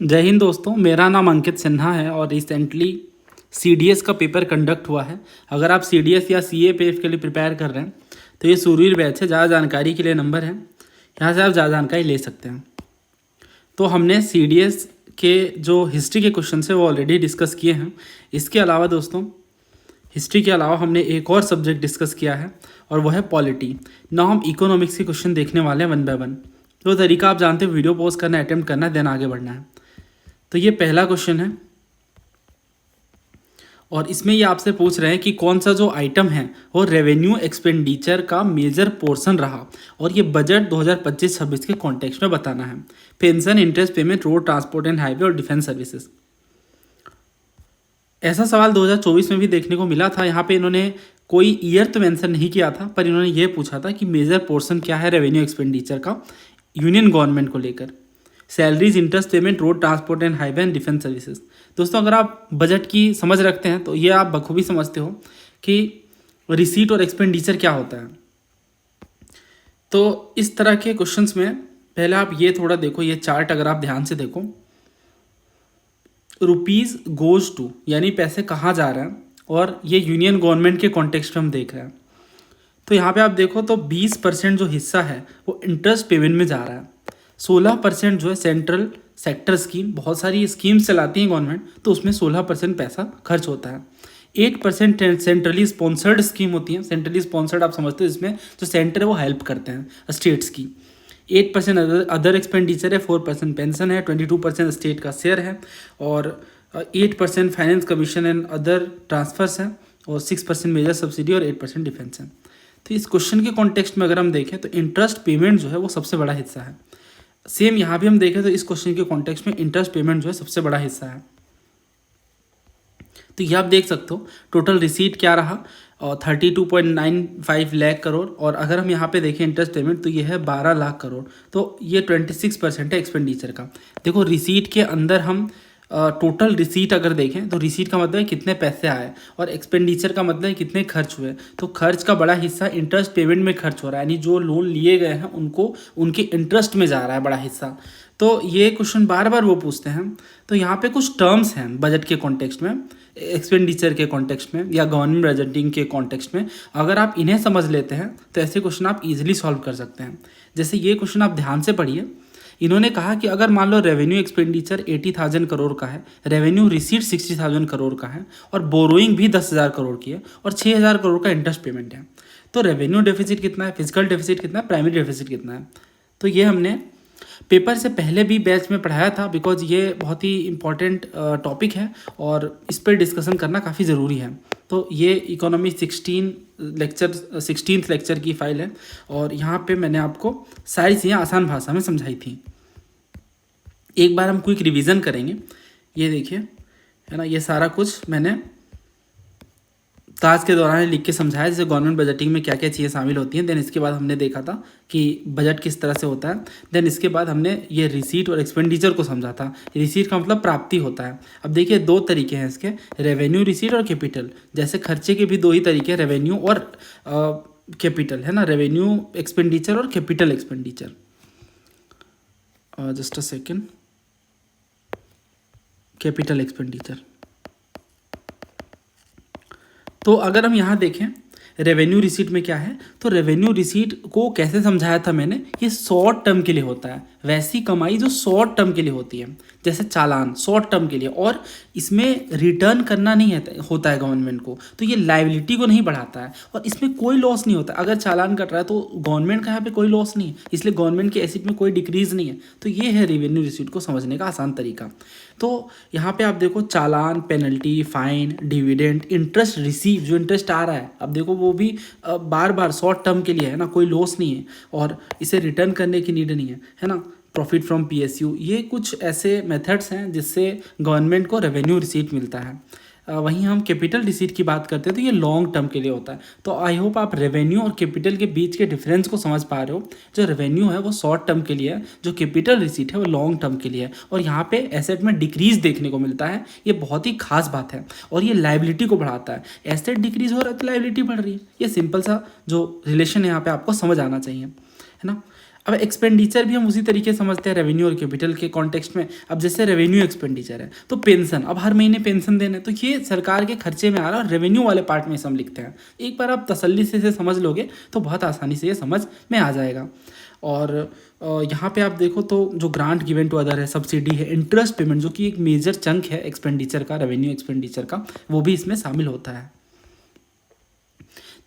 जय हिंद दोस्तों, मेरा नाम अंकित सिन्हा है और रिसेंटली सीडीएस का पेपर कंडक्ट हुआ है। अगर आप सीडीएस या सीएपीएफ के लिए प्रिपेयर कर रहे हैं तो ये सूरवीर बैच है। ज़्यादा जानकारी के लिए नंबर है, यहाँ से आप ज़्यादा जानकारी ले सकते हैं। तो हमने सीडीएस के जो हिस्ट्री के क्वेश्चन है वो ऑलरेडी डिस्कस किए हैं। इसके अलावा दोस्तों, हिस्ट्री के अलावा हमने एक और सब्जेक्ट डिस्कस किया है और वो है पॉलिटी। ना हम इकोनॉमिक्स के क्वेश्चन देखने वाले हैं वन बाय वन। तो तरीका आप जानते हैं, वीडियो पॉज करना, अटेम्प्ट करना है, देन आगे बढ़ना है। तो ये पहला क्वेश्चन है और इसमें ये आपसे पूछ रहे हैं कि कौन सा जो आइटम है वो रेवेन्यू एक्सपेंडिचर का मेजर पोर्शन रहा और ये बजट 2025-26 के कॉन्टेक्स्ट में बताना है। Pension, interest payment, road transport and highway और डिफेंस सर्विसेज। ऐसा सवाल 2024 में भी देखने को मिला था। यहाँ पे इन्होंने कोई ईयर तो मेंशन नहीं किया था, पर इन्होंने ये पूछा था कि मेजर पोर्शन क्या है रेवेन्यू एक्सपेंडिचर का यूनियन गवर्नमेंट को लेकर। Salaries, interest payment, road transport and highway and defence services. दोस्तों, अगर आप बजट की समझ रखते हैं तो ये आप बखूबी समझते हो कि रिसीट और एक्सपेंडिचर क्या होता है। तो इस तरह के क्वेश्चंस में पहले आप ये थोड़ा देखो, ये चार्ट अगर आप ध्यान से देखो, रुपीज़ गोज टू यानी पैसे कहाँ जा रहे हैं और ये यूनियन गवर्नमेंट के कॉन्टेक्स्ट में हम देख रहे हैं। तो यहाँ पे आप देखो तो 20% जो हिस्सा है वो इंटरेस्ट पेमेंट में जा रहा है। 16% जो है सेंट्रल सेक्टर स्कीम, बहुत सारी स्कीम्स चलाती हैं गवर्नमेंट, तो उसमें 16% पैसा खर्च होता है। 8% सेंट्रली स्पॉन्सर्ड स्कीम होती है। सेंट्रली स्पॉन्सर्ड आप समझते हो, इसमें जो सेंटर है वो हेल्प करते हैं स्टेट्स की। 8% अदर एक्सपेंडिचर है, 4% पेंशन है, 22% स्टेट का शेयर है और 8% finance commission and other transfers हैं और 6% मेजर सब्सिडी और 8% डिफेंस है। तो इस क्वेश्चन के कॉन्टेक्स्ट में अगर हम देखें तो इंटरेस्ट पेमेंट जो है वो सबसे बड़ा हिस्सा है। सेम यहाँ भी हम देखें तो इस क्वेश्चन के कॉन्टेक्स्ट में इंटरेस्ट पेमेंट जो है सबसे बड़ा हिस्सा है। तो ये आप देख सकते हो टोटल रिसीट क्या रहा, और 32.95 लाख करोड़, और अगर हम यहाँ पे देखें इंटरेस्ट पेमेंट तो ये है 12 लाख करोड़। तो ये 26% है एक्सपेंडिचर का। देखो, रिसीट के अंदर हम टोटल रिसीट अगर देखें तो रिसीट का मतलब है कितने पैसे आए और एक्सपेंडिचर का मतलब है कितने खर्च हुए। तो खर्च का बड़ा हिस्सा इंटरेस्ट पेमेंट में खर्च हो रहा है, यानी जो लोन लिए गए हैं उनको उनके इंटरेस्ट में जा रहा है बड़ा हिस्सा। तो ये क्वेश्चन बार बार वो पूछते हैं। तो यहाँ पे कुछ टर्म्स हैं बजट के कॉन्टेक्स्ट में, एक्सपेंडिचर के कॉन्टेक्स्ट में या गवर्नमेंट बजटिंग के कॉन्टेक्स्ट में। अगर आप इन्हें समझ लेते हैं तो ऐसे क्वेश्चन आप इजीली सॉल्व कर सकते हैं। जैसे ये क्वेश्चन आप ध्यान से पढ़िए। इन्होंने कहा कि अगर मान लो रेवेन्यू एक्सपेंडिचर 80,000 करोड़ का है, रेवेन्यू रिसीट 60,000 करोड़ का है और बोरोइंग भी 10,000 करोड़ की है और 6,000 करोड़ का इंटरेस्ट पेमेंट है, तो रेवेन्यू डेफिसिट कितना है, फिजिकल डेफिसिट कितना है, प्राइमरी डेफिसिट कितना है। तो ये हमने पेपर से पहले भी बैच में पढ़ाया था, बिकॉज ये बहुत ही इंपॉर्टेंट टॉपिक है और इस पर डिस्कशन करना काफ़ी ज़रूरी है। तो ये इकोनॉमी 16th लेक्चर की फाइल है और यहाँ पे मैंने आपको सारी चीज़ें आसान भाषा में समझाई थी। एक बार हम क्विक रिवीजन करेंगे। ये देखिए, है ना, ये सारा कुछ मैंने क्लास के दौरान लिख के समझाया, जैसे गवर्नमेंट बजटिंग में क्या क्या चीज़ें शामिल होती हैं। देन इसके बाद हमने देखा था कि बजट किस तरह से होता है। देन इसके बाद हमने ये रिसीट और एक्सपेंडिचर को समझा था। रिसीट का मतलब प्राप्ति होता है। अब देखिए, दो तरीके हैं इसके, रेवेन्यू रिसीट और कैपिटल। जैसे खर्चे के भी दो ही तरीके हैं, रेवेन्यू और कैपिटल, है ना, रेवेन्यू एक्सपेंडिचर और capital expenditure. Just a second, capital expenditure. तो अगर हम यहाँ देखें रेवेन्यू रिसीट में क्या है, तो रेवेन्यू रिसीट को कैसे समझाया था मैंने, ये शॉर्ट टर्म के लिए होता है। वैसी कमाई जो शॉर्ट टर्म के लिए होती है, जैसे चालान शॉर्ट टर्म के लिए, और इसमें रिटर्न करना नहीं होता है गवर्नमेंट को, तो ये लाइबिलिटी को नहीं बढ़ाता है और इसमें कोई लॉस नहीं होता। अगर चालान कट रहा है तो गवर्नमेंट का यहाँ पे कोई लॉस नहीं है, इसलिए गवर्नमेंट के एसेट में कोई डिक्रीज नहीं है। तो ये है रेवेन्यू रिसीट को समझने का आसान तरीका। तो यहाँ पे आप देखो, challan, penalty, fine, dividend, interest receive, जो इंटरेस्ट आ रहा है, अब देखो वो भी बार बार शॉर्ट टर्म के लिए है ना, कोई लॉस नहीं है और इसे रिटर्न करने की नीड नहीं है ना। प्रॉफिट फ्रॉम पीएसयू, ये कुछ ऐसे मेथड्स हैं जिससे गवर्नमेंट को रेवेन्यू रिसीट मिलता है। वहीं हम कैपिटल रिसीट की बात करते हैं तो ये लॉन्ग टर्म के लिए होता है। तो आई होप आप रेवेन्यू और कैपिटल के बीच के डिफरेंस को समझ पा रहे हो। जो रेवेन्यू है वो शॉर्ट टर्म के लिए है, जो कैपिटल रिसीट है वो लॉन्ग टर्म के लिए है। और यहाँ पे एसेट में डिक्रीज देखने को मिलता है, ये बहुत ही खास बात है और ये लाइबिलिटी को बढ़ाता है। एसेट डिक्रीज हो रहा है तो लाइबिलिटी बढ़ रही है। ये सिंपल सा जो रिलेशन है यहाँ पे आपको समझ आना चाहिए, है ना। अब एक्सपेंडिचर भी हम उसी तरीके से समझते हैं रेवेन्यू और कैपिटल के कॉन्टेक्स्ट में। अब जैसे रेवेन्यू एक्सपेंडिचर है तो पेंशन, अब हर महीने पेंशन देना है तो ये सरकार के खर्चे में आ रहा है, और रेवेन्यू वाले पार्ट में हम लिखते हैं। एक बार आप तसल्ली से इसे समझ लोगे तो बहुत आसानी से ये समझ में आ जाएगा। और यहाँ पे आप देखो तो जो ग्रांट गिवन टू अदर है, सब्सिडी है, इंटरेस्ट पेमेंट जो कि एक मेजर चंक है एक्सपेंडिचर का, रेवेन्यू एक्सपेंडिचर का, वो भी इसमें शामिल होता है।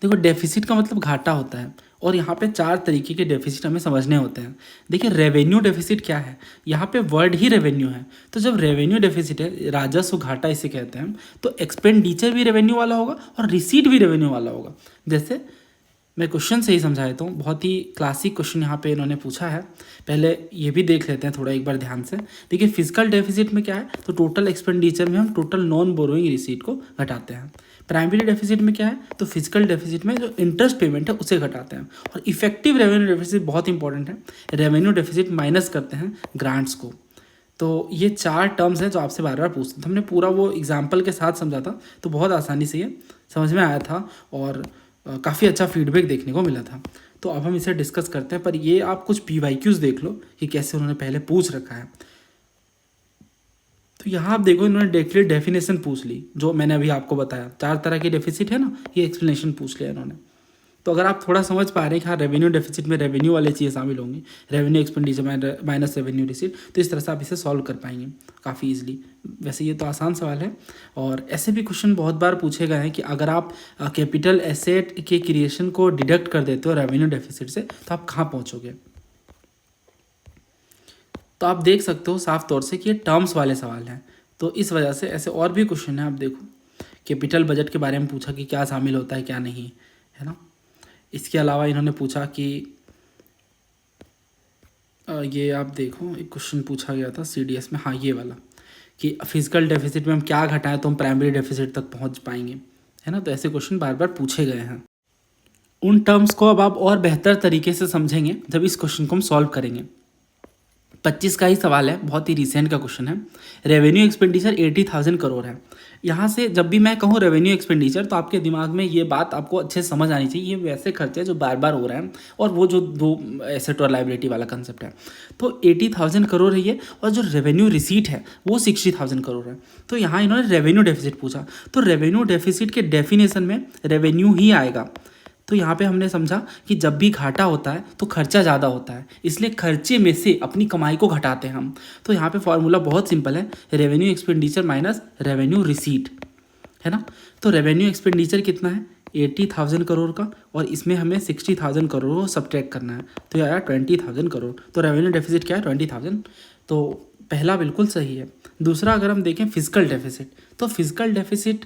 देखो डेफिसिट का मतलब घाटा होता है, और यहाँ पे 4 तरीके के डेफिसिट हमें समझने होते हैं। देखिए रेवेन्यू डेफिसिट क्या है, यहाँ पे वर्ड ही रेवेन्यू है, तो जब रेवेन्यू डेफिसिट है, राजस्व घाटा इसे कहते हैं, तो एक्सपेंडिचर भी रेवेन्यू वाला होगा और रिसीट भी रेवेन्यू वाला होगा। जैसे मैं क्वेश्चन से ही समझा देता हूँ, बहुत ही क्लासिक क्वेश्चन यहाँ पे इन्होंने पूछा है। पहले ये भी देख लेते हैं थोड़ा एक बार ध्यान से। देखिए फिजिकल डेफिसिट में क्या है, तो टोटल एक्सपेंडिचर में हम टोटल नॉन बोरोइंग रिसीट को घटाते हैं। प्राइमरी डेफिसिट में क्या है, तो फिजिकल डेफिसिट में जो इंटरेस्ट पेमेंट है उसे घटाते हैं। और इफेक्टिव रेवेन्यू डेफिसिट बहुत इंपॉर्टेंट है, रेवेन्यू डेफिसिट माइनस करते हैं ग्रांट्स को। तो ये 4 टर्म्स हैं जो आपसे बार बार पूछते थे। हमने पूरा वो एग्जाम्पल के साथ समझा था, तो बहुत आसानी से ये समझ में आया था, और काफ़ी अच्छा फीडबैक देखने को मिला था। तो अब हम इसे डिस्कस करते हैं, पर ये आप कुछ PYQs देख लो कि कैसे उन्होंने पहले पूछ रखा है। तो यहाँ आप देखो इन्होंने डायरेक्टली डेफिनेशन पूछ ली, जो मैंने अभी आपको बताया 4 तरह के डेफिसिट है ना, ये एक्सप्लेनेशन पूछ लिया इन्होंने। तो अगर आप थोड़ा समझ पा रहे हैं कि हाँ रेवेन्यू डेफिसिट में रेवेन्यू वाली चीज़ें शामिल होंगी, revenue expenditure minus revenue receipt, तो इस तरह से आप इसे सॉल्व कर पाएंगे काफ़ी इजीली। वैसे ये तो आसान सवाल है, और ऐसे भी क्वेश्चन बहुत बार पूछे गए हैं कि अगर आप कैपिटल एसेट के क्रिएशन को डिडक्ट कर देते हो रेवेन्यू डेफिसिट से, तो आप कहाँ पहुँचोगे। तो आप देख सकते हो साफ तौर से कि ये टर्म्स वाले सवाल हैं, तो इस वजह से ऐसे और भी क्वेश्चन हैं। आप देखो कैपिटल बजट के बारे में पूछा कि क्या शामिल होता है क्या नहीं, है ना। इसके अलावा इन्होंने पूछा कि ये आप देखो एक क्वेश्चन पूछा गया था CDS में, हाँ ये वाला, कि फिजिकल डेफिसिट में हम क्या घटाएं तो हम प्राइमरी डेफिसिट तक पहुंच पाएंगे, है ना। तो ऐसे क्वेश्चन बार बार पूछे गए हैं। उन टर्म्स को अब आप और बेहतर तरीके से समझेंगे जब इस क्वेश्चन को हम सॉल्व करेंगे। 25 का ही सवाल है, बहुत ही रिसेंट का क्वेश्चन है। रेवेन्यू एक्सपेंडिचर 80,000 करोड़ है। यहाँ से जब भी मैं कहूँ रेवेन्यू एक्सपेंडिचर, तो आपके दिमाग में ये बात आपको अच्छे से समझ आनी चाहिए, ये वैसे खर्चे जो बार बार हो रहे हैं, और वो जो 2 एसेट और लाइबिलिटी वाला कंसेप्ट है। तो 80,000 करोड़ है ये, और जो रेवेन्यू रिसीट है वो 60,000 करोड़ है। तो यहाँ इन्होंने रेवेन्यू डेफिसिट पूछा, तो रेवेन्यू डेफिसिट के डेफिनेशन में रेवेन्यू ही आएगा। तो यहाँ पे हमने समझा कि जब भी घाटा होता है तो खर्चा ज़्यादा होता है, इसलिए खर्चे में से अपनी कमाई को घटाते हैं हम। तो यहाँ पे फॉर्मूला बहुत सिंपल है, revenue expenditure minus revenue receipt, है ना। तो रेवेन्यू एक्सपेंडिचर कितना है 80,000 करोड़ का, और इसमें हमें 60,000 करोड़ को सब्ट्रैक्ट करना है, तो यार 20,000 करोड़। तो रेवेन्यू डेफिसिट क्या है 20,000, तो पहला बिल्कुल सही है। दूसरा अगर हम देखें फिजिकल डेफिसिट, तो फिजिकल डेफिसिट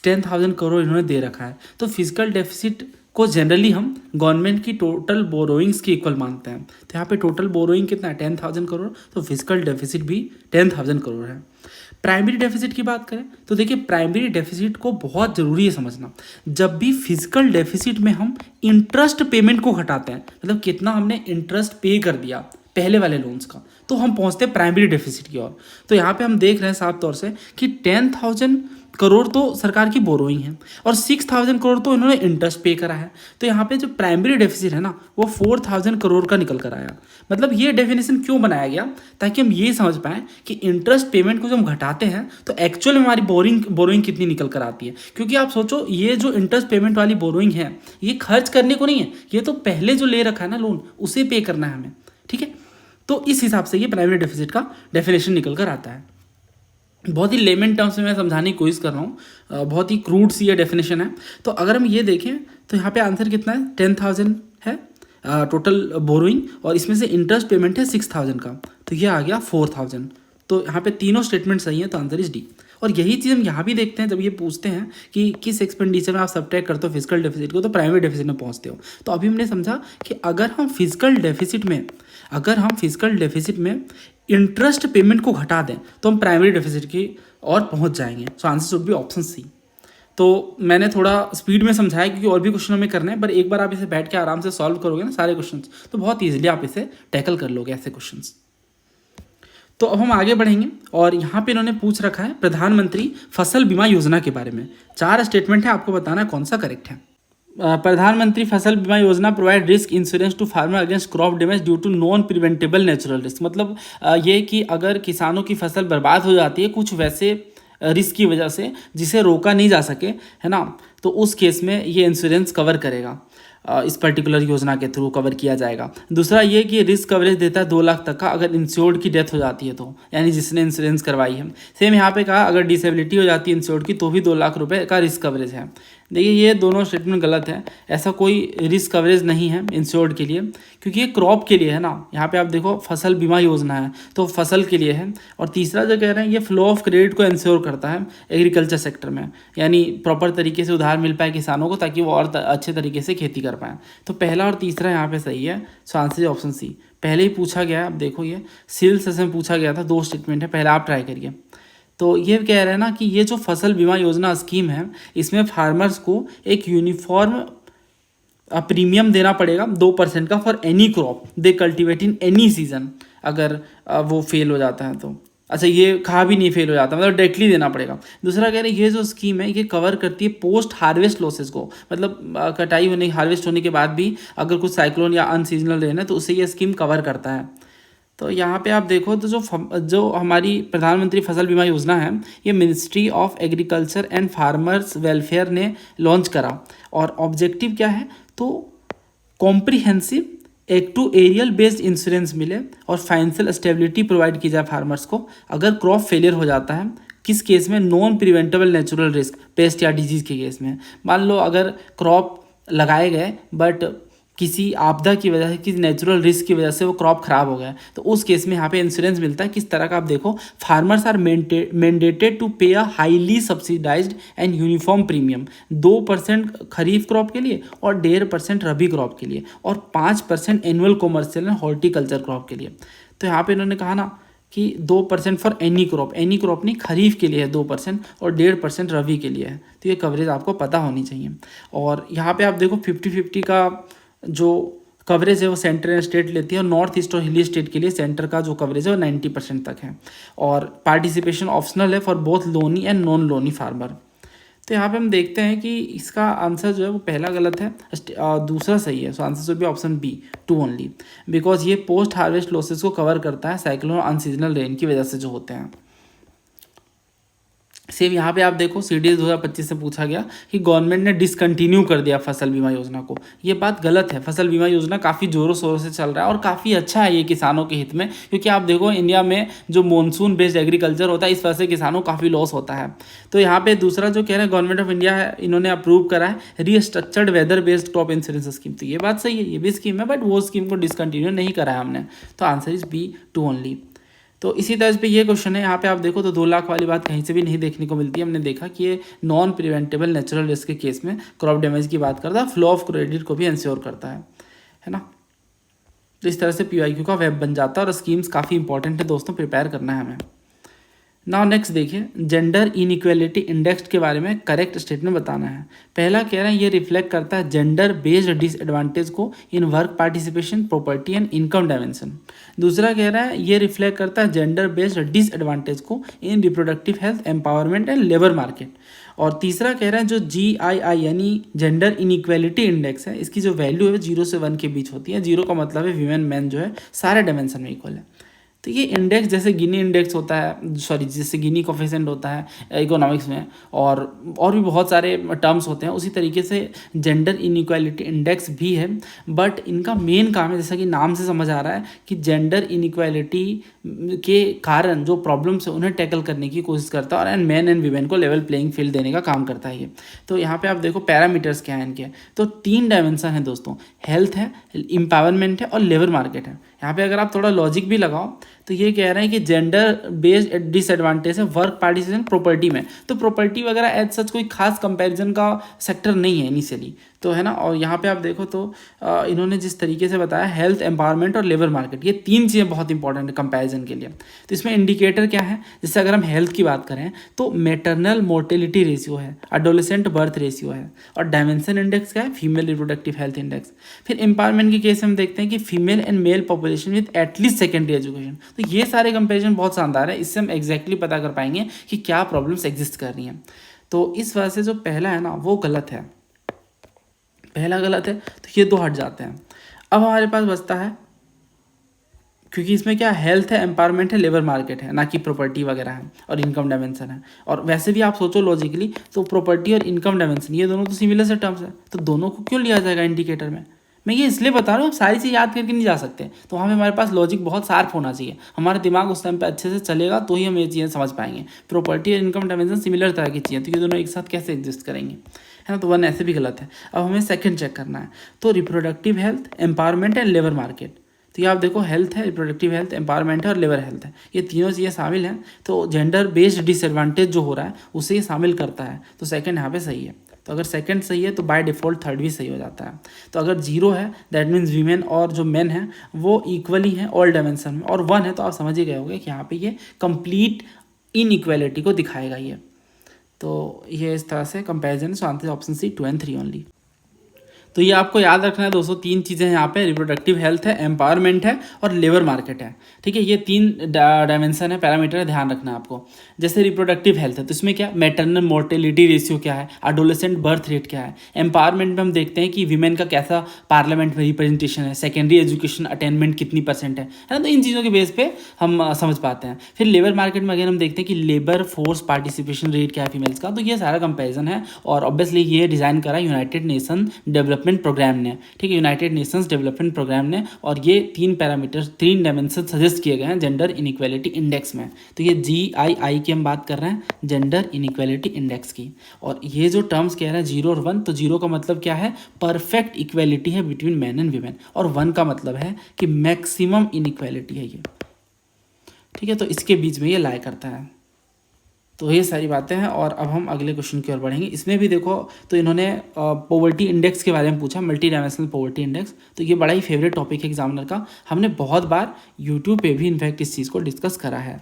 10,000 करोड़ इन्होंने दे रखा है। तो फिजिकल डेफिसिट को जनरली हम गवर्नमेंट की टोटल बोरोइंग्स के इक्वल मानते हैं। तो यहाँ पे टोटल बोरोइंग कितना है 10,000 करोड़, तो फिजिकल डेफिसिट भी 10,000 करोड़ है। प्राइमरी डेफिसिट की बात करें तो देखिए प्राइमरी डेफिसिट को बहुत ज़रूरी है समझना। जब भी फिजिकल डेफिसिट में हम इंटरेस्ट पेमेंट को घटाते हैं, मतलब कितना हमने इंटरेस्ट पे कर दिया पहले वाले लोन्स का, तो हम पहुंचते हैं प्राइमरी डेफिसिट की ओर। तो यहाँ पे हम देख रहे हैं साफ तौर से कि 10,000 करोड़ तो सरकार की बोरोइंग है, और 6,000 करोड़ तो इन्होंने इंटरेस्ट पे करा है। तो यहाँ पे जो प्राइमरी डेफिसिट है ना, वो 4,000 करोड़ का निकल कर आया। मतलब ये डेफिनेशन क्यों बनाया गया, ताकि हम ये समझ पाएँ कि इंटरेस्ट पेमेंट को जब हम घटाते हैं तो एक्चुअल में हमारी बोरोइंग कितनी निकल कर आती है। क्योंकि आप सोचो, ये जो इंटरेस्ट पेमेंट वाली बोरोइंग है, ये खर्च करने को नहीं है, ये तो पहले जो ले रखा है ना लोन, उसे पे करना है हमें, ठीक है। तो इस हिसाब से ये प्राइमरी डेफिसिट का डेफिनेशन निकल कर आता है। बहुत ही लेमन टर्म्स में मैं समझाने की कोशिश कर रहा हूँ, बहुत ही क्रूड सी ये डेफिनेशन है। तो अगर हम ये देखें तो यहाँ पे आंसर कितना है 10,000 है टोटल बोरोइंग, और इसमें से इंटरेस्ट पेमेंट है 6,000 का, तो ये आ गया 4,000। तो यहाँ पे तीनों स्टेटमेंट सही है, तो आंसर इज डी। और यही चीज़ हम यहाँ भी देखते हैं, जब ये पूछते हैं कि किस एक्सपेंडिचर में आप सब्ट्रैक्ट करते हो फिजिकल डेफिसिट को, तो प्राइमरी डेफिसिट में पहुँचते हो। तो अभी हमने समझा कि अगर हम फिजिकल डेफिसिट में इंटरेस्ट पेमेंट को घटा दें तो हम प्राइमरी डेफिसिट की ओर पहुंच जाएंगे। So answer should be option C. तो मैंने थोड़ा स्पीड में समझाया क्योंकि और भी क्वेश्चन हमें करने हैं, पर एक बार आप इसे बैठ के आराम से सॉल्व करोगे ना सारे क्वेश्चंस, तो बहुत ईजिली आप इसे टैकल कर लोगे ऐसे क्वेश्चंस। तो अब हम आगे बढ़ेंगे, और यहाँ पे इन्होंने पूछ रखा है प्रधानमंत्री फसल बीमा योजना के बारे में। 4 स्टेटमेंट है, आपको बताना है कौन सा करेक्ट है। प्रधानमंत्री फसल बीमा योजना provide risk insurance to farmer against crop damage due to non preventable natural risk. मतलब ये कि अगर किसानों की फसल बर्बाद हो जाती है कुछ वैसे रिस्क की वजह से जिसे रोका नहीं जा सके, है ना, तो उस केस में ये इंश्योरेंस कवर करेगा, इस पर्टिकुलर योजना के थ्रू कवर किया जाएगा। दूसरा ये कि रिस्क कवरेज देता है 2 लाख तक का अगर इंश्योर्ड की डेथ हो जाती है तो, यानी जिसने इंश्योरेंस करवाई है। सेम यहाँ पे कहा अगर डिसेबिलिटी हो जाती है इंश्योर्ड की तो भी 2 लाख रुपए का रिस्क कवरेज है। देखिए ये दोनों स्टेटमेंट गलत है, ऐसा कोई रिस्क कवरेज नहीं है इंश्योर्ड के लिए, क्योंकि ये क्रॉप के लिए है ना। यहाँ पे आप देखो फसल बीमा योजना है तो फसल के लिए है। और तीसरा जो कह रहे हैं ये फ्लो ऑफ क्रेडिट को इंश्योर करता है एग्रीकल्चर सेक्टर में, यानी प्रॉपर तरीके से उधार मिल पाए किसानों को ताकि वो और अच्छे तरीके से खेती कर पाएँ। तो पहला और तीसरा यहाँ पे सही है, so answer is option C. पहले ही पूछा गया है, अब देखो ये सिविल सेशन में पूछा गया था, 2 स्टेटमेंट है, पहले आप ट्राई करिए। तो ये कह रहे हैं ना कि ये जो फसल बीमा योजना स्कीम है इसमें फार्मर्स को एक यूनिफॉर्म प्रीमियम देना पड़ेगा 2% का for any crop they cultivate in any season. अगर वो फेल हो जाता है तो, अच्छा ये कहा भी नहीं फेल हो जाता, मतलब डायरेक्टली देना पड़ेगा। दूसरा कह रहे हैं ये जो स्कीम है ये कवर करती है पोस्ट हार्वेस्ट लॉसेस को, मतलब कटाई होने हार्वेस्ट होने के बाद भी अगर कुछ साइक्लोन या अनसीजनल रेन है तो उसे ये स्कीम कवर करता है। तो यहाँ पे आप देखो तो जो हमारी प्रधानमंत्री फसल बीमा योजना है ये ministry of agriculture and farmers welfare ने लॉन्च करा। और ऑब्जेक्टिव क्या है तो कॉम्प्रिहेंसिव एक टू एरियल बेस्ड इंश्योरेंस मिले और फाइनेंशियल स्टेबिलिटी प्रोवाइड की जाए फार्मर्स को अगर क्रॉप फेलियर हो जाता है। किस केस में? Non preventable natural risk, paste या डिजीज के केस में। मान लो अगर क्रॉप लगाए गए बट किसी आपदा की वजह से, किसी नेचुरल रिस्क की वजह से वो क्रॉप खराब हो गया, तो उस केस में यहाँ पे इंश्योरेंस मिलता है। किस तरह का? आप देखो, फार्मर्स आर मैंडेटेड टू पे a highly subsidised and uniform premium 2% kharif crop के लिए और 1.5% रबी क्रॉप के लिए और 5% annual commercial and horticulture crop के लिए। तो यहाँ पे इन्होंने कहा ना कि 2% for any crop, any crop नहीं, खरीफ के लिए है 2% और 1.5% रबी के लिए है। तो ये कवरेज आपको पता होनी चाहिए। और यहाँ पे आप देखो 50-50 का जो कवरेज है वो सेंटर एंड स्टेट लेती है और नॉर्थ ईस्ट और हिली स्टेट के लिए सेंटर का जो कवरेज है वो 90% तक है। और पार्टिसिपेशन ऑप्शनल है for both Loni and non Loni farmer. तो यहाँ पे हम देखते हैं कि इसका आंसर जो है वो पहला गलत है, दूसरा सही है। So answer should be option B 2 only, because ये पोस्ट हार्वेस्ट लॉसेस को कवर करता है साइक्लोन अनसीजनल रेन की वजह से जो होते हैं। सेम यहाँ पे आप देखो CDS 2025 से पूछा गया कि गवर्नमेंट ने डिसकंटिन्यू कर दिया फसल बीमा योजना को। ये बात गलत है। फसल बीमा योजना काफ़ी ज़ोरों शोरों से चल रहा है और काफ़ी अच्छा है ये किसानों के हित में, क्योंकि आप देखो इंडिया में जो मॉनसून बेस्ड एग्रीकल्चर होता है इस वजह से किसानों को काफ़ी लॉस होता है। तो यहाँ पे दूसरा जो कह रहे हैं गवर्नमेंट ऑफ इंडिया है, इन्होंने अप्रूव करा है restructured weather based crop insurance scheme. तो ये बात सही है, ये भी स्कीम है बट वो स्कीम को डिसकंटिन्यू नहीं करा है हमने। तो आंसर इज बी 2 ओनली। तो इसी तरह पे ये क्वेश्चन है, यहाँ पे आप देखो तो 2 लाख वाली बात कहीं से भी नहीं देखने को मिलती है। हमने देखा कि ये नॉन प्रिवेंटेबल नेचुरल रिस्क के केस में क्रॉप डैमेज की बात करता है, फ्लो ऑफ क्रेडिट को भी इंश्योर करता है ना। तो इस तरह से PYQ का वेब बन जाता है और स्कीम्स काफ़ी इंपॉर्टेंट है दोस्तों, प्रिपेयर करना है हमें। नाउ नेक्स्ट देखिए, जेंडर इनइक्वालिटी इंडेक्स के बारे में करेक्ट स्टेटमेंट बताना है। पहला कह रहे हैं ये रिफ्लेक्ट करता है जेंडर बेस्ड डिसएडवांटेज को in work participation, property and income dimension. दूसरा कह रहा है ये रिफ्लेक्ट करता है जेंडर बेस्ड डिसएडवांटेज को इन reproductive health, empowerment and labour market. और तीसरा कह रहा है जो GII यानी जेंडर इनइक्वालिटी इंडेक्स है, इसकी जो वैल्यू है 0 से 1 के बीच होती है। 0 का मतलब है वीमेन मैन जो है सारे डायमेंशन में इक्वल है। तो ये इंडेक्स जैसे गिनी इंडेक्स होता है, सॉरी जैसे गिनी कोफिशिएंट होता है इकोनॉमिक्स में, और भी बहुत सारे टर्म्स होते हैं, उसी तरीके से जेंडर इनइक्वालिटी इंडेक्स भी है। बट इनका मेन काम है, जैसा कि नाम से समझ आ रहा है, कि जेंडर इनइक्वालिटी के कारण जो प्रॉब्लम्स है उन्हें टैकल करने की कोशिश करता है और मैन एंड वीमेन को लेवल प्लेइंग फील्ड देने का काम करता है ये। तो यहाँ पे आप देखो पैरामीटर्स क्या हैं इनके, तो 3 डायमेंशन है दोस्तों, हेल्थ है, एम्पावरमेंट है और लेबर मार्केट है। यहाँ पे अगर आप थोड़ा लॉजिक भी लगाओ तो ये कह रहे हैं कि जेंडर बेस्ड डिसएडवांटेज है वर्क पार्टिसिपेशन, प्रॉपर्टी में। तो प्रॉपर्टी वगैरह एज सच कोई खास कंपैरिजन का सेक्टर नहीं है इनिशियली, तो है ना। और यहाँ पे आप देखो तो इन्होंने जिस तरीके से बताया हेल्थ, एम्पावरमेंट और लेबर मार्केट, ये 3 चीज़ें बहुत इंपॉर्टेंट है कंपैरिजन के लिए। तो इसमें इंडिकेटर क्या है, जैसे अगर हम हेल्थ की बात करें तो मैटरनल मोर्टेलिटी रेशियो है, एडोलेसेंट बर्थ रेशियो है, और डायमेंशन इंडेक्स क्या है, फीमेल रिप्रोडक्टिव हेल्थ इंडेक्स। फिर एम्पावरमेंट के केस हम देखते हैं कि female and mail population with at least secondary education. तो ये सारे कंपेरिजन बहुत शानदार है, इससे हम एग्जैक्टली पता कर पाएंगे कि क्या प्रॉब्लम्स एग्जिस्ट कर रही हैं। तो इस वजह से जो पहला है ना वो गलत है, पहला गलत है, तो ये 2 हट जाते हैं। अब हमारे पास बचता है, क्योंकि इसमें क्या हेल्थ है, एम्पावरमेंट है, लेबर मार्केट है, ना कि प्रॉपर्टी वगैरह है और इनकम डायमेंशन है। और वैसे भी आप सोचो लॉजिकली तो प्रॉपर्टी और इनकम डायमेंशन ये दोनों तो सिमिलर से टर्म्स है, तो दोनों को क्यों लिया जाएगा इंडिकेटर में। मैं ये इसलिए बता रहा हूँ, सारी चीज़ याद करके नहीं जा सकते, तो वहाँ पे हमारे पास लॉजिक बहुत शार्प होना चाहिए, हमारा दिमाग उस टाइम पे अच्छे से चलेगा तो ही हम ये चीज़ें समझ पाएंगे। प्रॉपर्टी और इनकम डायमेंशन सिमिलर तरह की चीज़ें, तो ये दोनों एक साथ कैसे एग्जिस्ट करेंगे, है ना। तो 1 ऐसे भी गलत है। अब हमें सेकंड चेक करना है, तो reproductive health, empowerment and labour market. तो ये आप देखो हेल्थ है, रिप्रोडक्टिव हेल्थ, एम्पावरमेंट है और लेबर हेल्थ है, ये तीनों चीज़ें शामिल हैं। तो जेंडर बेस्ड डिसएडवांटेज जो हो रहा है उसे ये शामिल करता है, तो सेकंड यहाँ पे सही है। तो अगर सेकंड सही है तो बाय डिफ़ॉल्ट थर्ड भी सही हो जाता है। तो अगर 0 है दैट मीन्स वीमेन और जो मेन है वो इक्वली हैं ऑल डायमेंशन में, और 1 है तो आप समझ ही गए होंगे कि यहाँ पे ये कंप्लीट इनइक्वालिटी को दिखाएगा ये। तो ये इस तरह से comparison, so answer option C 2 and 3 only. तो ये आपको याद रखना है दोस्तों, 3 चीज़ें हैं यहाँ पे, रिप्रोडक्टिव हेल्थ है, एम्पावरमेंट है और लेबर मार्केट है। ठीक है, ये 3 डायमेंशन है, पैरामीटर है, ध्यान रखना है आपको। जैसे रिप्रोडक्टिव हेल्थ है तो इसमें क्या, मैटरनल मोर्टेलिटी रेशियो क्या है, एडोलेसेंट बर्थ रेट क्या है। एम्पावरमेंट में हम देखते हैं कि वीमेन का कैसा पार्लियामेंट में रिप्रेजेंटेशन है, सेकेंडरी एजुकेशन अटेनमेंट कितनी % है ना। तो इन चीज़ों के बेस पे हम समझ पाते हैं। फिर लेबर मार्केट में अगर हम देखते हैं कि लेबर फोर्स पार्टिसिपेशन रेट क्या है फीमेल्स का, तो ये सारा कंपेरिजन है। और ऑब्वियसली ये डिज़ाइन करा यूनाइटेड नेशन डेवलपमेंट प्रोग्राम ने, ठीक है, यूनाइटेड नेशंस डेवलपमेंट प्रोग्राम ने। और ये 3 पैरामीटर, 3 डायमेंशन सजेस्ट किए गए हैं जेंडर इनइक्वालिटी इंडेक्स में। तो ये GII की हम बात कर रहे हैं, जेंडर इनइक्वालिटी इंडेक्स की। और ये जो टर्म्स कह रहे हैं 0 और 1, तो 0 का मतलब क्या है, परफेक्ट इक्वालिटी है बिटवीन मैन एंड वीमेन, और 1 का मतलब है कि मैक्सिमम इनइक्वालिटी है ये। ठीक है, तो इसके बीच में ये लाई करता है। तो ये सारी बातें हैं। और अब हम अगले क्वेश्चन की ओर बढ़ेंगे। इसमें भी देखो, तो इन्होंने पॉवर्टी इंडेक्स के बारे में पूछा, मल्टी डायमेंशनल पॉवर्टी इंडेक्स। तो ये बड़ा ही फेवरेट टॉपिक है एग्जामिनर का, हमने बहुत बार यूट्यूब पे भी इनफैक्ट इस चीज़ को डिस्कस करा है।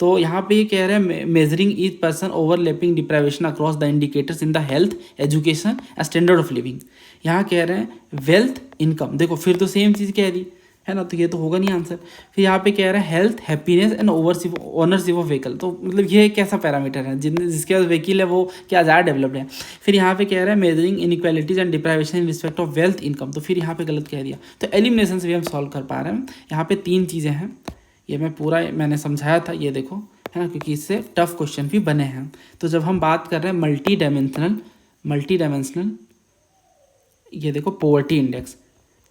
तो यहाँ पे ये कह रहे हैं measuring each person overlapping deprivation across the indicators in the health, education, standard of living. यहाँ कह रहे हैं वेल्थ, इनकम, देखो फिर तो सेम चीज़ कह दी है ना, तो ये तो होगा नहीं आंसर। फिर यहाँ पे कह रहा है health, happiness and ownership of vehicle. तो मतलब ये कैसा पैरामीटर है, जिसके पास व्हीकल है वो क्या ज़्यादा डेवलप्ड है। फिर यहाँ पे कह रहा है measuring inequalities and deprivation in respect of wealth, income. तो फिर यहाँ पे गलत कह दिया। तो एलिमिनेशन से भी हम सॉल्व कर पा रहे हैं। यहाँ पे 3 चीज़ें हैं, ये मैंने समझाया था, ये देखो है ना, क्योंकि इससे टफ क्वेश्चन भी बने हैं। तो जब हम बात कर रहे हैं मल्टी डायमेंशनल ये देखो पॉवर्टी इंडेक्स,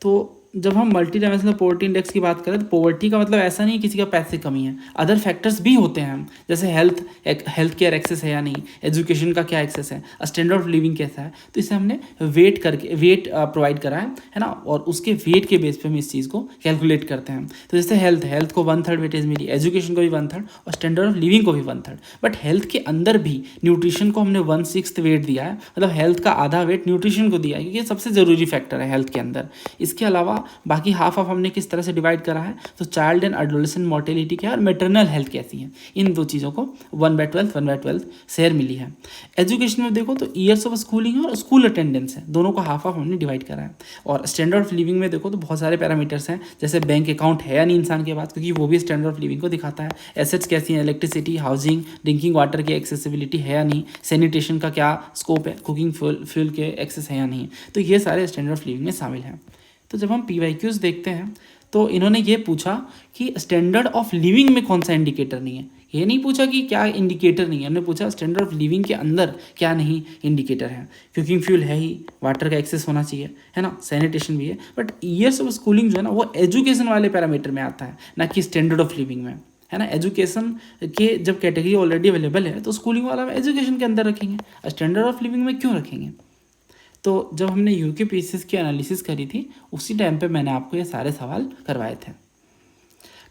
तो जब हम मल्टी डायमेंशनल पॉवर्टी इंडेक्स की बात करें तो पॉवर्टी का मतलब ऐसा नहीं किसी का पैसे की कमी है, अदर फैक्टर्स भी होते हैं, जैसे हेल्थ केयर एक्सेस है या नहीं, एजुकेशन का क्या एक्सेस है, स्टैंडर्ड ऑफ लिविंग कैसा है। तो इसे हमने वेट प्रोवाइड करा है ना, और उसके वेट के बेस पे हम इस चीज़ को कैलकुलेट करते हैं। तो जैसे हेल्थ को 1/3 वेटेज मिली, एजुकेशन को भी 1/3 और स्टैंडर्ड ऑफ लिविंग को भी 1/3। बट हेल्थ के अंदर भी न्यूट्रिशन को हमने 1/6 वेट दिया है, मतलब हेल्थ का आधा वेट न्यूट्रिशन को दिया है, क्योंकि ये सबसे ज़रूरी फैक्टर है हेल्थ के अंदर। इसके अलावा बाकी हाफ हमने किस तरह से डिवाइड करा है, तो चाइल्ड एंड एडोलेसेंट मोर्टेलिटी क्या है और मैटरनल हेल्थ कैसी है, इन 2 चीज़ों को 1/12 शेयर मिली है। एजुकेशन में देखो तो ईयर्स ऑफ स्कूलिंग है और स्कूल अटेंडेंस है, दोनों को हाफ हमने डिवाइड करा है। और स्टैंडर्ड ऑफ लिविंग में देखो तो बहुत सारे पैरामीटर्स हैं, जैसे बैंक अकाउंट है या नहीं इंसान के पास, क्योंकि वो भी स्टैंडर्ड ऑफ लिविंग को दिखाता है। एसेट्स कैसी हैं, इलेक्ट्रिसिटी, हाउसिंग, ड्रिंकिंग वाटर की एक्सेसिबिलिटी है या नहीं, सैनिटेशन का क्या स्कोप है, कुकिंग फ्यूल के एक्सेस है या नहीं। तो ये सारे स्टैंडर्ड ऑफ लिविंग में शामिल हैं। तो जब हम PYQs देखते हैं तो इन्होंने ये पूछा कि स्टैंडर्ड ऑफ लिविंग में कौन सा इंडिकेटर नहीं है, ये नहीं पूछा कि क्या इंडिकेटर नहीं है, उन्होंने पूछा स्टैंडर्ड ऑफ लिविंग के अंदर क्या नहीं इंडिकेटर है। कुकिंग फ्यूल है ही, वाटर का एक्सेस होना चाहिए है ना, सैनिटेशन भी है। बट ईयर्स ऑफ स्कूलिंग जो है ना वो एजुकेशन वाले पैरामीटर में आता है, ना कि स्टैंडर्ड ऑफ लिविंग में, है ना। एजुकेशन के जब कैटेगरी ऑलरेडी अवेलेबल है तो स्कूलिंग वाला हम एजुकेशन के अंदर रखेंगे, स्टैंडर्ड ऑफ लिविंग में क्यों रखेंगे। तो जब हमने UKPSS की एनालिसिस करी थी उसी टाइम पे मैंने आपको ये सारे सवाल करवाए थे।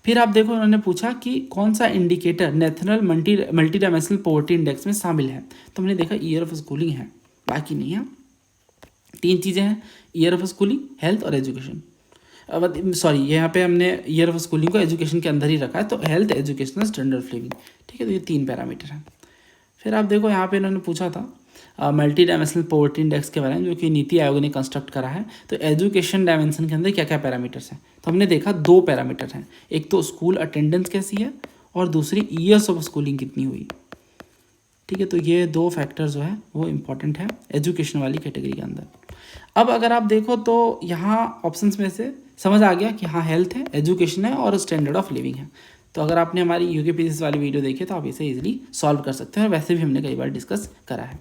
फिर आप देखो उन्होंने पूछा कि कौन सा indicator national multi dimensional poverty index में शामिल है। तो हमने देखा ईयर ऑफ स्कूलिंग है, बाकी नहीं है। 3 चीज़ें हैं, ईयर ऑफ स्कूलिंग, हेल्थ और एजुकेशन। सॉरी, यहाँ पे हमने ईयर ऑफ स्कूलिंग को एजुकेशन के अंदर ही रखा है, तो health, education, standard of living. ठीक है, तो ये 3 पैरामीटर हैं। फिर आप देखो यहाँ पे इन्होंने पूछा था मल्टी डायमेंशनल पॉवर्टी इंडेक्स के बारे में, जो कि नीति आयोग ने कंस्ट्रक्ट करा है। तो एजुकेशन डायमेंशन के अंदर क्या क्या पैरामीटर्स हैं, तो हमने देखा 2 पैरामीटर हैं, एक तो स्कूल अटेंडेंस कैसी है और दूसरी ईयर्स ऑफ स्कूलिंग कितनी हुई। ठीक है, तो ये 2 फैक्टर जो है वो इम्पॉर्टेंट है एजुकेशन वाली कैटेगरी के अंदर। अब अगर आप देखो तो यहाँ ऑप्शंस में से समझ आ गया कि हाँ हेल्थ है, एजुकेशन है और स्टैंडर्ड ऑफ लिविंग है। तो अगर आपने हमारी यूकेपीएससी वाली वीडियो देखी तो आप इसे इजीली सॉल्व कर सकते हैं, और वैसे भी हमने कई बार डिस्कस करा है।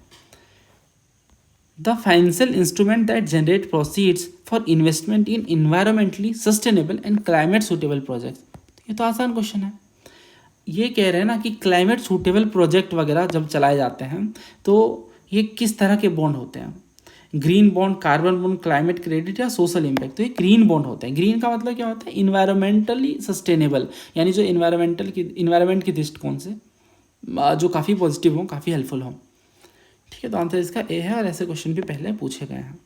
The financial instrument that generate proceeds for investment in environmentally sustainable and climate suitable projects. ये तो आसान क्वेश्चन है। ये कह रहे हैं ना कि क्लाइमेट सूटेबल प्रोजेक्ट वगैरह जब चलाए जाते हैं तो ये किस तरह के बॉन्ड होते हैं, green bond, carbon bond, climate credit या सोशल इम्पैक्ट। तो ये ग्रीन बॉन्ड होते हैं। ग्रीन का मतलब क्या होता है, इन्वायरमेंटली सस्टेनेबल, यानी जो इन्वायरमेंट की दृष्टिकोण से जो काफ़ी पॉजिटिव हो, काफ़ी हेल्पफुल हो। ठीक है, तो आंसर इसका ए है, और ऐसे क्वेश्चन भी पहले पूछे गए हैं।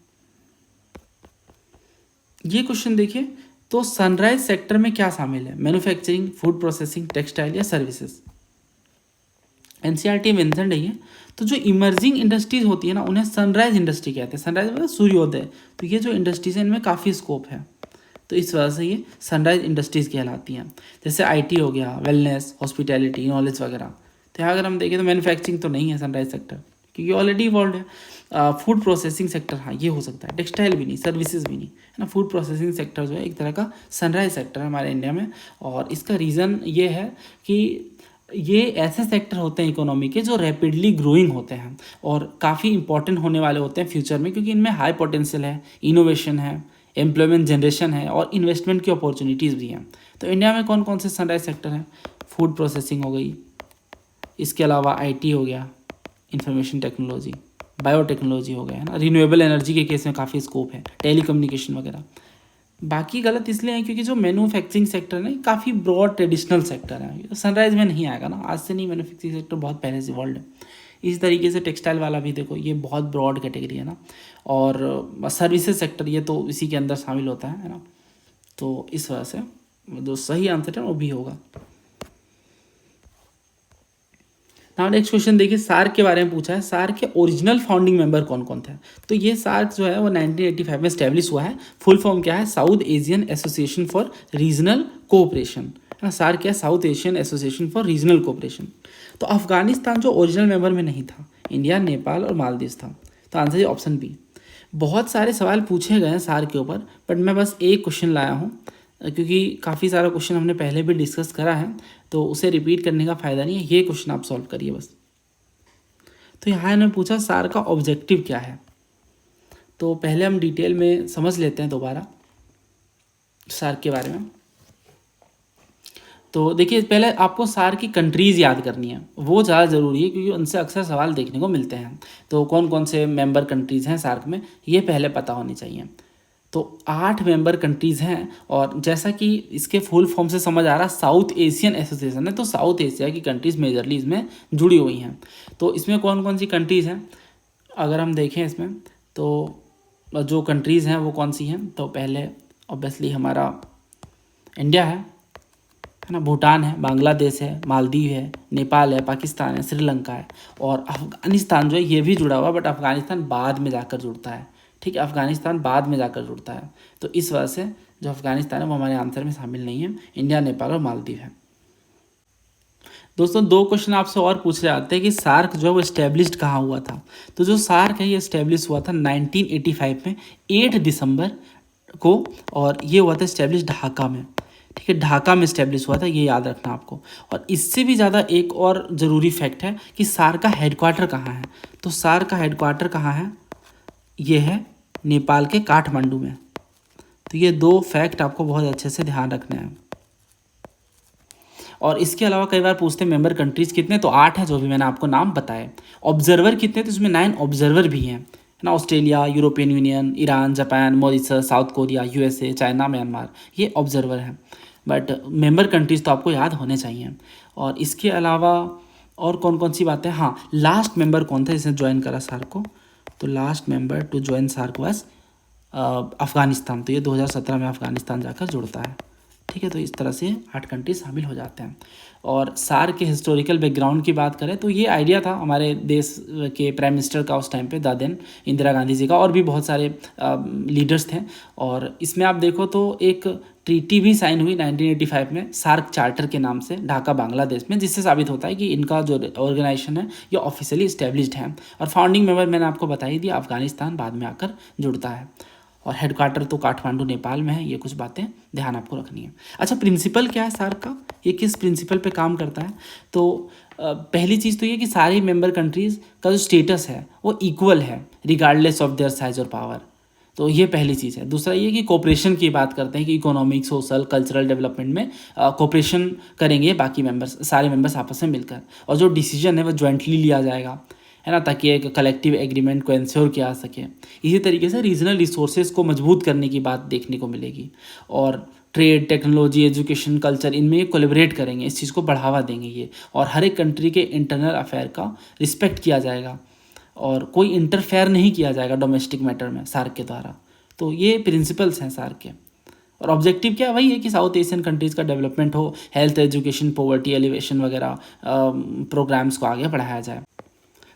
ये क्वेश्चन देखिए, तो सनराइज सेक्टर में क्या शामिल है, मैन्युफैक्चरिंग, फूड प्रोसेसिंग, टेक्सटाइल या सर्विसेज। एनसीईआरटी मेंशन है ये। तो जो इमर्जिंग इंडस्ट्रीज होती है ना, उन्हें सनराइज इंडस्ट्री कहते हैं। सनराइज मतलब सूर्योदय। तो ये जो इंडस्ट्रीज है इनमें काफ़ी स्कोप है, तो इस वजह से ये सनराइज इंडस्ट्रीज कहलाती हैं। जैसे आईटी हो गया, वेलनेस, हॉस्पिटैलिटी, नॉलेज वगैरह। तो यहाँ अगर हम देखें तो मैन्युफैक्चरिंग तो नहीं है सनराइज सेक्टर, क्योंकि ऑलरेडी इवॉल्व है। फूड प्रोसेसिंग सेक्टर हाँ ये हो सकता है, टेक्सटाइल भी नहीं, सर्विसेज भी नहीं, है ना। फूड प्रोसेसिंग सेक्टर जो है एक तरह का सनराइज सेक्टर है हमारे इंडिया में, और इसका रीज़न ये है कि ये ऐसे सेक्टर होते हैं इकोनॉमी के जो रैपिडली ग्रोइंग होते हैं और काफ़ी इंपॉर्टेंट होने वाले होते हैं फ्यूचर में, क्योंकि इनमें हाई पोटेंशियल है, इनोवेशन है, एम्प्लॉयमेंट जनरेशन है और इन्वेस्टमेंट की अपॉर्चुनिटीज़ भी हैं। तो इंडिया में कौन कौन से सनराइज सेक्टर हैं, फूड प्रोसेसिंग हो गई, इसके अलावा आईटी हो गया, इंफॉर्मेशन टेक्नोलॉजी, बायोटेक्नोलॉजी हो गया, है ना। रिन्यूएबल एनर्जी के केस में काफ़ी स्कोप है, टेलीकम्युनिकेशन वगैरह। बाकी गलत इसलिए है क्योंकि जो मैन्युफैक्चरिंग सेक्टर है काफ़ी ब्रॉड ट्रेडिशनल सेक्टर है, ये तो सनराइज में नहीं आएगा ना, आज से नहीं, मैन्युफैक्चरिंग सेक्टर बहुत पहले से इवॉल्व है। इस तरीके से टेक्सटाइल वाला भी देखो, ये बहुत ब्रॉड कैटेगरी है ना, और सर्विसेज सेक्टर ये तो इसी के अंदर शामिल होता है ना। तो इस वजह से जो सही आंसर है वो भी होगा। नाउ नेक्स्ट क्वेश्चन देखिए, सार्क के बारे में पूछा है। सार्क के ओरिजिनल फाउंडिंग मेंबर कौन कौन थे। तो ये सार्क जो है वो 1985 में स्टैब्लिश हुआ है। फुल फॉर्म क्या है, south Asian association for regional cooperation, है ना। सार्क क्या है, south Asian association for regional cooperation. तो अफगानिस्तान जो ओरिजिनल मेंबर में नहीं था, इंडिया, नेपाल और मालदीव था। तो आंसर है ऑप्शन बी। बहुत सारे सवाल पूछे गए हैं सार्क के ऊपर, बट मैं बस एक क्वेश्चन लाया हूँ, क्योंकि काफ़ी सारा क्वेश्चन हमने पहले भी डिस्कस करा है, तो उसे रिपीट करने का फ़ायदा नहीं है। ये क्वेश्चन आप सॉल्व करिए बस। तो यहाँ इन्होंने पूछा सार्क का ऑब्जेक्टिव क्या है। तो पहले हम डिटेल में समझ लेते हैं दोबारा सार्क के बारे में। तो देखिए, पहले आपको सार्क की कंट्रीज़ याद करनी है, वो ज़्यादा ज़रूरी है, क्योंकि उनसे अक्सर सवाल देखने को मिलते हैं। तो कौन कौन से मेंबर कंट्रीज़ हैं सार्क में, ये पहले पता होनी चाहिए। तो 8 मेंबर कंट्रीज़ हैं, और जैसा कि इसके फुल फॉर्म से समझ आ रहा, साउथ एशियन एसोसिएशन है, तो साउथ एशिया की कंट्रीज़ मेजरली इसमें जुड़ी हुई हैं। तो इसमें कौन कौन सी कंट्रीज़ हैं, अगर हम देखें इसमें, तो जो कंट्रीज़ हैं वो कौन सी हैं। तो पहले ऑब्वियसली हमारा इंडिया है ना, भूटान है, बांग्लादेश है, मालदीव है, नेपाल है, पाकिस्तान है, श्रीलंका है, और अफगानिस्तान जो है ये भी जुड़ा हुआ, बट अफगानिस्तान बाद में जाकर जुड़ता है। ठीक है, अफगानिस्तान बाद में जाकर जुड़ता है, तो इस वजह से जो अफगानिस्तान है वो हमारे आंसर में शामिल नहीं है। इंडिया, नेपाल और मालदीव है। दोस्तों 2 क्वेश्चन आपसे और पूछ रहे आते हैं कि सार्क जो है वो इस्टेब्लिश्ड कहाँ हुआ था। तो जो सार्क है ये इस्टेब्लिश हुआ था 1985 में 8 दिसंबर को, और ये हुआ था इस्टेब्लिश ढाका में। ठीक है, ढाका में इस्टेब्लिश हुआ था, ये याद रखना आपको। और इससे भी ज़्यादा एक और ज़रूरी फैक्ट है कि सार्क का हेडक्वार्टर कहाँ है। तो सार्क का हेडक्वार्टर कहाँ है, ये है नेपाल के काठमांडू में। तो ये 2 फैक्ट आपको बहुत अच्छे से ध्यान रखने हैं। और इसके अलावा कई बार पूछते हैं मेंबर कंट्रीज़ कितने, तो 8 हैं जो भी मैंने आपको नाम बताए। ऑब्जर्वर कितने, तो इसमें 9 ऑब्जर्वर भी हैं ना। Australia, European union, Iran, Japan, Mauritius, south Korea, USA, China, Myanmar, ये ऑब्जर्वर हैं। बट मेंबर कंट्रीज़ तो आपको याद होने चाहिए। और इसके अलावा और कौन कौन सी बातें, हाँ लास्ट मेंबर कौन था जिसने ज्वाइन करा सार्क को। तो last member to join SAARC was Afghanistan. तो ये 2017 में अफ़गानिस्तान जाकर जुड़ता है। ठीक है, तो इस तरह से 8 कंट्री शामिल हो जाते हैं। और सार्क के हिस्टोरिकल बैकग्राउंड की बात करें तो ये आइडिया था हमारे देश के प्राइम मिनिस्टर का उस टाइम पे, दादेन इंदिरा गांधी जी का, और भी बहुत सारे लीडर्स थे। और इसमें आप देखो तो एक ट्रीटी भी साइन हुई 1985 में सार्क चार्टर के नाम से ढाका बांग्लादेश में, जिससे साबित होता है कि इनका जो ऑर्गेनाइजेशन है ये ऑफिशियली इस्टेब्लिश्ड है। और फाउंडिंग मेंबर मैंने आपको बता ही दिया, अफगानिस्तान बाद में आकर जुड़ता है। और हेडक्वार्टर तो काठमांडू नेपाल में है। ये कुछ बातें ध्यान आपको रखनी है। अच्छा, प्रिंसिपल क्या है सार्क का, ये किस प्रिंसिपल पे काम करता है? तो पहली चीज़ तो ये कि सारी मेंबर कंट्रीज़ का जो स्टेटस है वो इक्वल है रिगार्डलेस ऑफ देयर साइज और पावर। तो ये पहली चीज़ है। दूसरा ये कि कोऑपरेशन की बात करते हैं कि इकोनॉमिक, सोशल, कल्चरल डेवलपमेंट में कोऑपरेशन करेंगे बाकी मेंबर्स, सारे मेंबर्स आपस में मिलकर। और जो डिसीजन है वो जॉइंटली लिया जाएगा, है ना, ताकि एक कलेक्टिव एग्रीमेंट को इंश्योर किया जा सके। इसी तरीके से रीजनल रिसोर्सेज को मजबूत करने की बात देखने को मिलेगी। और ट्रेड, टेक्नोलॉजी, एजुकेशन, कल्चर, इनमें ये कोलेबरेट करेंगे, इस चीज़ को बढ़ावा देंगे ये। और हर एक कंट्री के इंटरनल अफेयर का रिस्पेक्ट किया जाएगा और कोई इंटरफेयर नहीं किया जाएगा डोमेस्टिक मैटर में सार्क के द्वारा। तो ये प्रिंसिपल्स हैं सार्क के। और ऑब्जेक्टिव क्या वही है कि साउथ एशियन कंट्रीज़ का डेवलपमेंट हो, हेल्थ, एजुकेशन, पॉवर्टी एलिवेशन वगैरह प्रोग्राम्स को आगे बढ़ाया जाए।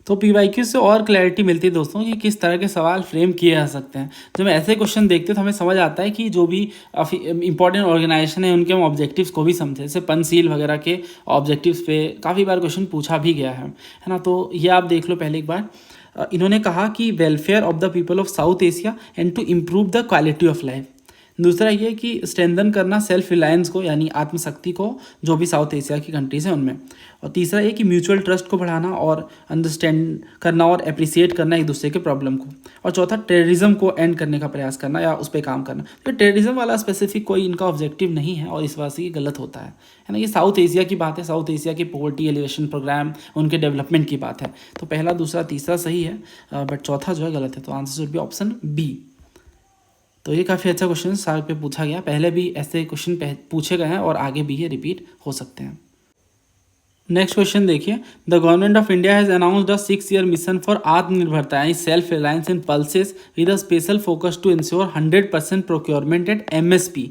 तो PYQ से और क्लैरिटी मिलती है दोस्तों कि किस तरह के सवाल फ्रेम किए जा सकते हैं। जब हम ऐसे क्वेश्चन देखते हैं तो हमें समझ आता है कि जो भी इंपॉर्टेंट ऑर्गेनाइजेशन है उनके हम ऑब्जेक्टिव्स को भी समझे। जैसे पंचशील वगैरह के ऑब्जेक्टिव्स पे काफ़ी बार क्वेश्चन पूछा भी गया है ना। तो ये आप देख लो पहले एक बार। इन्होंने कहा कि welfare of the people of South Asia and to improve the quality of life. दूसरा ये कि स्ट्रेंथन करना सेल्फ रिलायंस को, यानी आत्मशक्ति को, जो भी साउथ एशिया की कंट्रीज़ हैं उनमें। और तीसरा ये कि म्यूचुअल ट्रस्ट को बढ़ाना और अंडरस्टैंड करना और अप्रिसिएट करना एक दूसरे के प्रॉब्लम को। और चौथा, टेररिज्म को एंड करने का प्रयास करना या उस पर काम करना। तो टेररिज्म वाला स्पेसिफिक कोई इनका ऑब्जेक्टिव नहीं है और इस वजह से ये गलत होता है ना। ये साउथ एशिया की बात है, साउथ एशिया की पॉवर्टी एलिवेशन प्रोग्राम, उनके डेवलपमेंट की बात है। तो पहला, दूसरा, तीसरा सही है, बट चौथा जो है गलत है। तो answer should be option B. तो ये काफ़ी अच्छा क्वेश्चन सार्क पे पूछा गया। पहले भी ऐसे क्वेश्चन पूछे गए हैं और आगे भी ये रिपीट हो सकते हैं। नेक्स्ट क्वेश्चन देखिए, the government of India has announced a 6-year mission for आत्मनिर्भरता यानी self reliance in pulses with a special focus to ensure 100% procurement at MSP।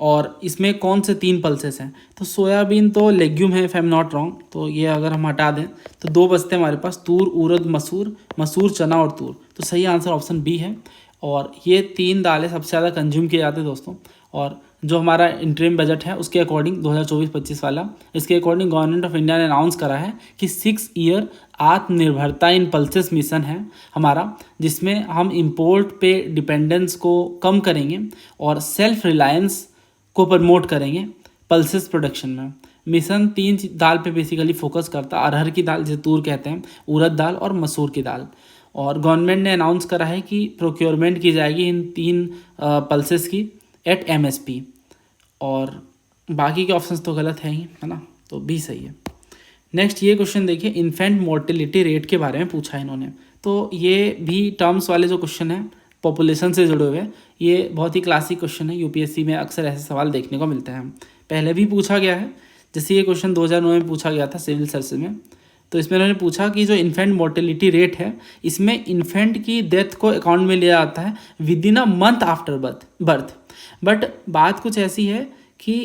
और इसमें कौन से 3 पल्सेस हैं? तो सोयाबीन तो लेग्यूम है, if I am not wrong. तो ये अगर हम हटा दें तो 2 बचते हैं हमारे पास, तूर, उड़द, मसूर, मसूर, चना और तूर। तो सही आंसर ऑप्शन बी है। और ये 3 दालें सबसे ज़्यादा कंज्यूम किए जाते हैं दोस्तों। और जो हमारा इंटरिम बजट है उसके अकॉर्डिंग 2024-25 वाला, इसके अकॉर्डिंग गवर्नमेंट ऑफ इंडिया ने अनाउंस करा है कि 6 ईयर आत्मनिर्भरता इन पल्सेस मिशन है हमारा, जिसमें हम इंपोर्ट पे डिपेंडेंस को कम करेंगे और सेल्फ रिलायंस को प्रमोट करेंगे पल्सेस प्रोडक्शन में। मिशन 3 दाल पे बेसिकली फोकस करता है, अरहर की दाल जिसे तूर कहते हैं, उड़द दाल और मसूर की दाल। और गवर्नमेंट ने अनाउंस करा है कि प्रोक्योरमेंट की जाएगी इन 3 पल्सेस की एट MSP। और बाकी के ऑप्शंस तो गलत हैं ही, है ना, तो बी सही है। नेक्स्ट ये क्वेश्चन देखिए, इन्फेंट मोर्टेलिटी रेट के बारे में पूछा है इन्होंने। तो ये भी टर्म्स वाले जो क्वेश्चन है पॉपुलेशन से जुड़े हुए, ये बहुत ही क्लासिक क्वेश्चन है। UPSC में अक्सर ऐसे सवाल देखने को मिलते हैं, पहले भी पूछा गया है। जैसे ये क्वेश्चन 2009 में पूछा गया था सिविल सर्विस में। तो इसमें उन्होंने पूछा कि जो इन्फेंट मोर्टेलिटी रेट है, इसमें इन्फेंट की डेथ को अकाउंट में लिया जाता है with in a month after birth. But बात कुछ ऐसी है कि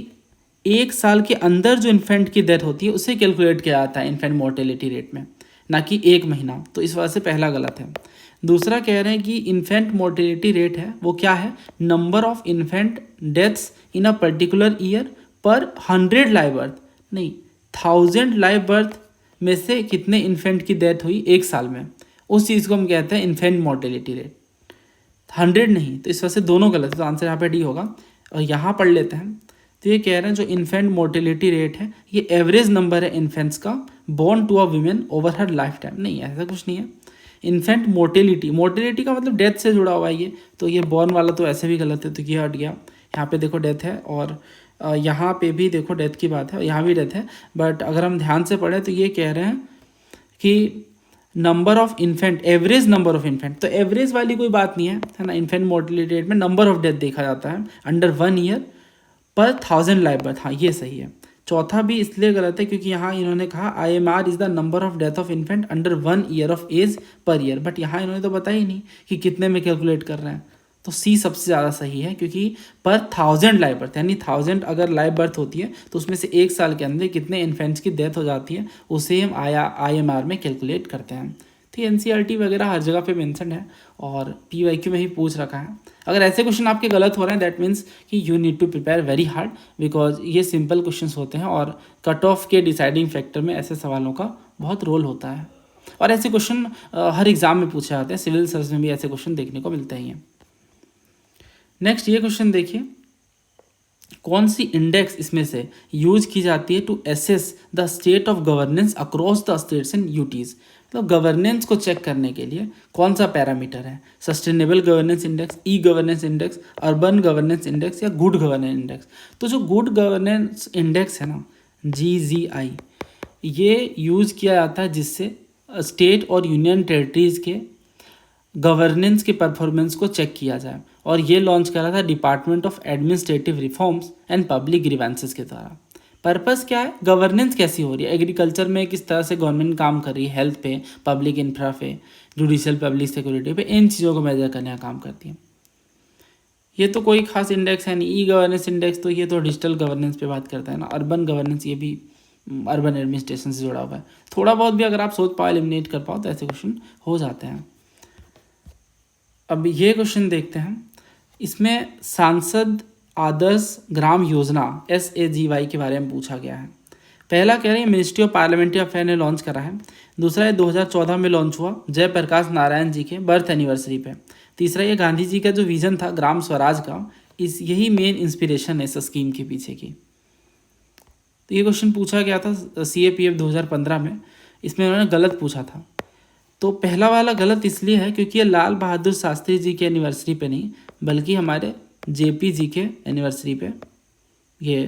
1 साल के अंदर जो इन्फेंट की डेथ होती है उसे कैलकुलेट किया जाता है इन्फेंट मोर्टेलिटी रेट में, ना कि 1 महीना। तो इस वजह से पहला गलत है। दूसरा कह रहे हैं कि इन्फेंट मोर्टेलिटी रेट है वो क्या है, number of infant deaths in a particular year पर 100 लाइव बर्थ, नहीं 1000 लाइव बर्थ में से कितने इन्फेंट की डेथ हुई 1 साल में, उस चीज़ को हम कहते हैं इन्फेंट मोर्टेलिटी रेट। 100 नहीं, तो इस वजह से दोनों गलत है। तो आंसर यहाँ पे डी होगा। और यहाँ पढ़ लेते हैं। तो ये कह रहे हैं जो इन्फेंट मोर्टेलिटी रेट है ये एवरेज नंबर है इन्फेंट्स का born to a women over her life time. नहीं, ऐसा कुछ नहीं है। इन्फेंट मोर्टेलिटी का मतलब डेथ से जुड़ा हुआ है ये। तो ये बॉर्न वाला तो ऐसे भी गलत है, तो ये हट गया। यहाँ पे देखो डेथ है और यहाँ पे भी देखो डेथ की बात है, यहाँ भी डेथ है। बट अगर हम ध्यान से पढ़ें तो ये कह रहे हैं कि number of infant, average number of infant, तो एवरेज वाली कोई बात नहीं है ना। इन्फेंट मोर्टेलिटी रेट में नंबर ऑफ डेथ देखा जाता है अंडर 1 ईयर पर 1000 लाइव बर्थ। हाँ, ये सही है। चौथा भी इसलिए गलत है क्योंकि यहाँ इन्होंने कहा IMR is the number of death of infant under 1 year of age per year. But यहाँ इन्होंने तो बताया ही नहीं कि कितने में कैलकुलेट कर रहे हैं। तो सी सबसे ज़्यादा सही है क्योंकि पर 1000 लाइव बर्थ, यानी 1000 अगर लाइव बर्थ होती है तो उसमें से 1 साल के अंदर कितने इन्फेंट्स की डेथ हो जाती है उसे हम IMR में कैलकुलेट करते हैं। तो NCERT वगैरह हर जगह पे मेंशन है और PYQ में ही पूछ रखा है। अगर ऐसे क्वेश्चन आपके गलत हो रहे हैं दैट मीन्स कि you need to prepare very hard, because ये सिंपल क्वेश्चंस होते हैं और कट ऑफ के डिसाइडिंग फैक्टर में ऐसे सवालों का बहुत रोल होता है। और ऐसे क्वेश्चन हर एग्जाम में पूछे जाते हैं, सिविल सर्विस में भी ऐसे क्वेश्चन देखने को मिलते ही हैं। नेक्स्ट ये क्वेश्चन देखिए, कौन सी इंडेक्स इसमें से यूज की जाती है to assess the state of governance across the states and UTs. मतलब गवर्नेंस को चेक करने के लिए कौन सा पैरामीटर है, sustainable governance index, e governance index, urban governance index या गुड गवर्नेंस इंडेक्स। तो जो गुड गवर्नेंस इंडेक्स है ना, GGI, ये यूज़ किया जाता है जिससे स्टेट और यूनियन टेरिटरीज़ के गवर्नेंस के परफॉर्मेंस को चेक किया जाए, और ये लॉन्च करा था department of administrative reforms and public grievances के द्वारा। पर्पस क्या है, गवर्नेंस कैसी हो रही है, एग्रीकल्चर में किस तरह से गवर्नमेंट काम कर रही है, हेल्थ पे, पब्लिक इंफ्रा पे, जुडिशियल पब्लिक सिक्योरिटी पे, इन चीज़ों को मेजर करने का काम करती है। ये तो कोई खास इंडेक्स है नहीं। ई गवर्नेंस इंडेक्स तो ये तो डिजिटल गवर्नेंस पे बात करता है ना। अर्बन गवर्नेंस ये भी अर्बन एडमिनिस्ट्रेशन से जुड़ा हुआ है। थोड़ा बहुत भी अगर आप सोच पाओ, एलिमिनेट कर पाओ तो ऐसे क्वेश्चन हो जाते हैं। अब ये क्वेश्चन देखते हैं, इसमें सांसद आदर्श ग्राम योजना SAGY के बारे में पूछा गया है। पहला कह रहे हैं मिनिस्ट्री ऑफ पार्लियामेंट्री अफेयर ने लॉन्च करा है। दूसरा ये 2014 में लॉन्च हुआ जयप्रकाश नारायण जी के बर्थ एनिवर्सरी पे। तीसरा ये गांधी जी का जो विजन था ग्राम स्वराज का, इस यही मेन इंस्पिरेशन है इस स्कीम के पीछे की। तो ये क्वेश्चन पूछा गया था CAPF 2015 में, इसमें उन्होंने गलत पूछा था। तो पहला वाला गलत इसलिए है क्योंकि ये लाल बहादुर शास्त्री जी के एनिवर्सरी पे नहीं, बल्कि हमारे JP जी के एनिवर्सरी पे ये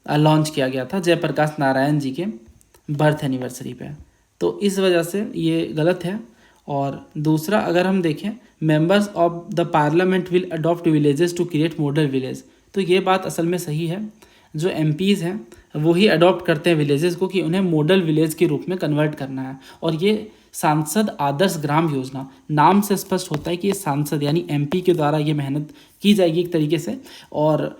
लॉन्च किया गया था, जयप्रकाश नारायण जी के बर्थ एनिवर्सरी पे। तो इस वजह से ये गलत है। और दूसरा अगर हम देखें, members of the parliament will adopt villages to create model village, तो ये बात असल में सही है। जो MPs हैं वो ही अडॉप्ट करते हैं विलेजेस को कि उन्हें मॉडल विलेज के रूप में कन्वर्ट करना है। और ये सांसद आदर्श ग्राम योजना, नाम से स्पष्ट होता है कि ये सांसद यानी MP के द्वारा ये मेहनत की जाएगी एक तरीके से। और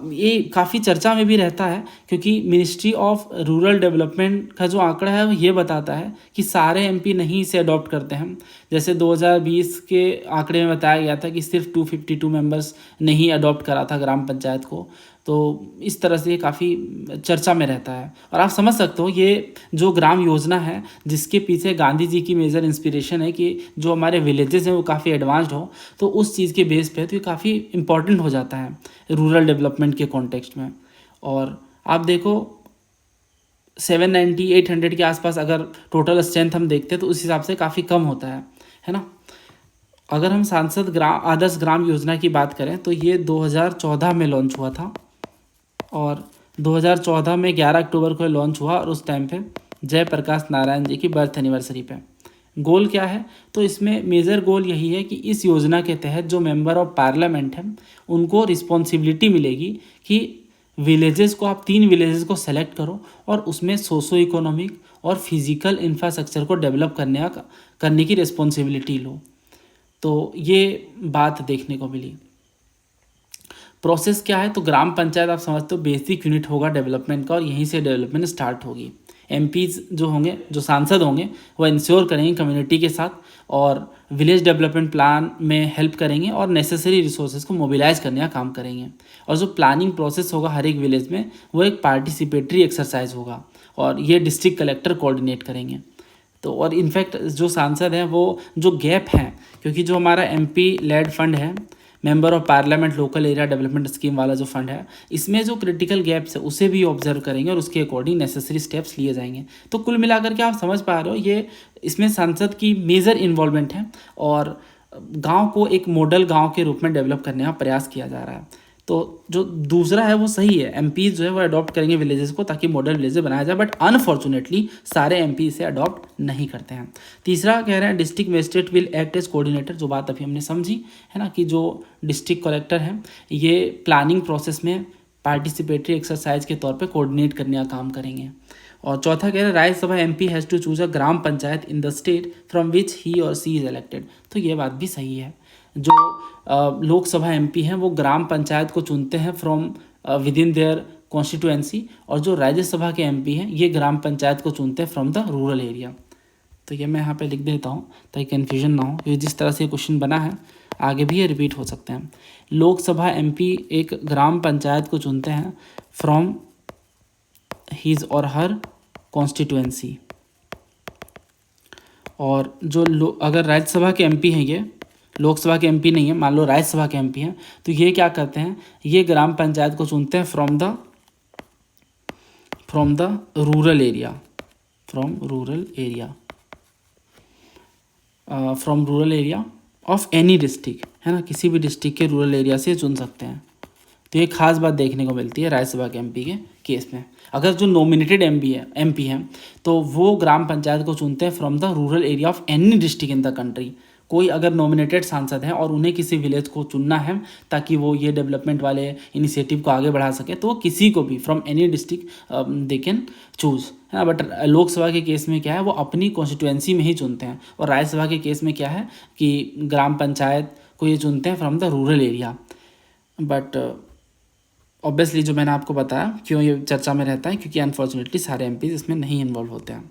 ये काफ़ी चर्चा में भी रहता है क्योंकि मिनिस्ट्री ऑफ रूरल डेवलपमेंट का जो आंकड़ा है वो ये बताता है कि सारे MP नहीं इसे अडॉप्ट करते हैं। जैसे 2020 के आंकड़े में बताया गया था कि सिर्फ 252 मेंबर्स ने ही अडॉप्ट करा था ग्राम पंचायत को। तो इस तरह से ये काफ़ी चर्चा में रहता है। और आप समझ सकते हो ये जो ग्राम योजना है जिसके पीछे गांधी जी की मेजर इंस्पिरेशन है कि जो हमारे विलेजेस हैं वो काफ़ी एडवांस्ड हो, तो उस चीज़ के बेस पे तो ये काफ़ी इंपॉर्टेंट हो जाता है रूरल डेवलपमेंट के कॉन्टेक्स्ट में। और आप देखो 790-800 के आसपास अगर टोटल स्ट्रेंथ हम देखते हैं तो उस हिसाब से काफ़ी कम होता है ना। अगर हम सांसद आदर्श ग्राम योजना की बात करें तो ये 2014 में लॉन्च हुआ था, और 2014 में 11 अक्टूबर को लॉन्च हुआ, और उस टाइम पे जयप्रकाश नारायण जी की बर्थ एनिवर्सरी पे। गोल क्या है, तो इसमें मेजर गोल यही है कि इस योजना के तहत जो मेंबर ऑफ पार्लियामेंट हैं उनको रिस्पॉन्सिबिलिटी मिलेगी कि विलेजेस को, आप 3 विलेजेस को सेलेक्ट करो और उसमें सोशो इकोनॉमिक और फिजिकल इंफ्रास्ट्रक्चर को डेवलप करने की रिस्पॉन्सिबिलिटी लो। तो ये बात देखने को मिली। प्रोसेस क्या है, तो ग्राम पंचायत आप समझते हो बेसिक यूनिट होगा डेवलपमेंट का, और यहीं से डेवलपमेंट स्टार्ट होगी। MPs जो होंगे, जो सांसद होंगे, वो इंश्योर करेंगे कम्युनिटी के साथ और विलेज डेवलपमेंट प्लान में हेल्प करेंगे और नेसेसरी रिसोर्सेज को मोबिलाइज करने का काम करेंगे। और जो प्लानिंग प्रोसेस होगा हर एक विलेज में वो एक पार्टिसिपेटरी एक्सरसाइज होगा, और ये डिस्ट्रिक्ट कलेक्टर कोऑर्डिनेट करेंगे। तो और इनफैक्ट जो सांसद हैं वो जो गैप हैं, क्योंकि जो हमारा MP लेड फंड है, member of parliament local area development scheme वाला जो फंड है, इसमें जो क्रिटिकल गैप्स है उसे भी ऑब्जर्व करेंगे और उसके अकॉर्डिंग नेसेसरी स्टेप्स लिए जाएंगे। तो कुल मिलाकर के आप समझ पा रहे हो ये इसमें सांसद की मेजर इन्वॉल्वमेंट है और गांव को एक मॉडल गांव के रूप में डेवलप करने का प्रयास किया जा रहा है। तो जो दूसरा है वो सही है, MPs जो है वो अडॉप्ट करेंगे विलेजेस को ताकि मॉडल विलेजेस बनाया जाए, बट अनफॉर्चुनेटली सारे MP इसे अडॉप्ट नहीं करते हैं। तीसरा कह रहे हैं district magistrate will act as coordinator, जो बात अभी हमने समझी है ना, कि जो डिस्ट्रिक्ट कलेक्टर हैं ये प्लानिंग प्रोसेस में पार्टिसिपेटरी एक्सरसाइज के तौर पर कोऑर्डिनेट करने का काम करेंगे। और चौथा कह रहे हैं Rajya Sabha MP has to choose a gram panchayat in the state from which he or she is elected, तो ये बात भी सही है। जो लोकसभा MP हैं वो ग्राम पंचायत को चुनते हैं from with in their constituency, और जो राज्यसभा के MP हैं ये ग्राम पंचायत को चुनते हैं फ्रॉम द रूरल एरिया। तो ये मैं यहाँ पे लिख देता हूँ ताकि कन्फ्यूजन ना हो, क्योंकि जिस तरह से क्वेश्चन बना है आगे भी ये रिपीट हो सकते हैं। लोकसभा एमपी एक ग्राम पंचायत को चुनते हैं फ्रॉम हिज और हर कॉन्स्टिट्यूएंसी। और जो अगर राज्यसभा के एमपी हैं, ये लोकसभा के एमपी नहीं है, मान लो राज्यसभा के एमपी हैं, तो ये क्या करते हैं, ये ग्राम पंचायत को चुनते हैं from the rural area, from rural area of any district, है ना, किसी भी डिस्ट्रिक्ट के रूरल एरिया से चुन सकते हैं। तो ये खास बात देखने को मिलती है राज्यसभा के एमपी के केस में। अगर जो नॉमिनेटेड एमपी हैं तो वो ग्राम पंचायत को चुनते हैं from the rural area of any district in the country. कोई अगर नॉमिनेटेड सांसद हैं और उन्हें किसी विलेज को चुनना है ताकि वो ये डेवलपमेंट वाले इनिशिएटिव को आगे बढ़ा सके, तो वो किसी को भी from any district they can choose, है ना। बट लोकसभा के केस में क्या है, वो अपनी कॉन्स्टिट्यूएंसी में ही चुनते हैं। और राज्यसभा के केस में क्या है कि ग्राम पंचायत को ये चुनते हैं from the rural area. But obviously जो मैंने आपको बताया क्यों ये चर्चा में रहता है, क्योंकि अनफॉर्चुनेटली सारे एमपीज इसमें नहीं इन्वॉल्व होते हैं।